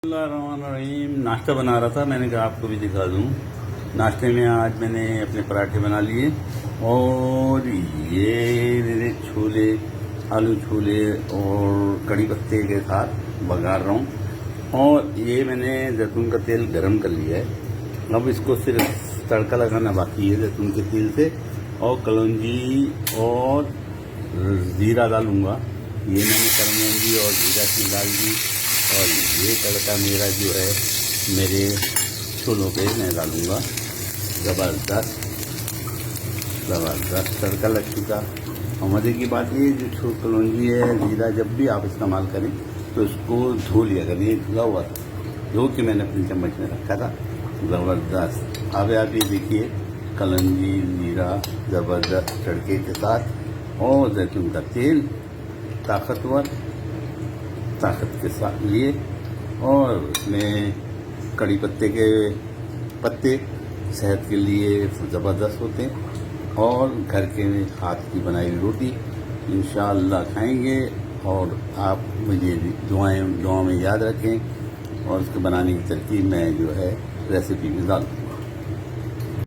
रहीम नाश्ता बना रहा था, मैंने कहा आपको भी दिखा दूं। नाश्ते में आज मैंने अपने पराठे बना लिए और ये मेरे छोले, आलू छोले और कड़ी पत्ते के साथ बघार रहा हूँ। और ये मैंने जैतून का तेल गरम कर लिया है, अब इसको सिर्फ तड़का लगाना बाकी है जैतून के तेल से। और कलौंजी और ज़ीरा डालूंगा, ये मैंने कलौंजी और ज़ीरा की डाल दी। और ये तड़का मेरा जो है मेरे छोलों पे मैं डालूंगा। ज़बरदस्त ज़बरदस्त तड़का लग चुका। और मज़े की बात ये जो कलौंजी है, ज़ीरा जब भी आप इस्तेमाल करें तो इसको धो लिया करें। ये धुला हुआ था, धो के मैंने अपने चम्मच में रखा था। ज़बरदस्त। अब आप ये देखिए कलौंजी ज़ीरा ज़बरदस्त तड़के के साथ और जैतून का तेल ताकत के साथ लिए, और उसमें कड़ी पत्ते के पत्ते सेहत के लिए ज़बरदस्त होते हैं। और घर के हाथ की बनाई हुई रोटी इंशाअल्लाह खाएंगे। और आप मुझे दुआओं में याद रखें और उसके बनाने की तरकीब मैं जो है रेसिपी में डालूँ।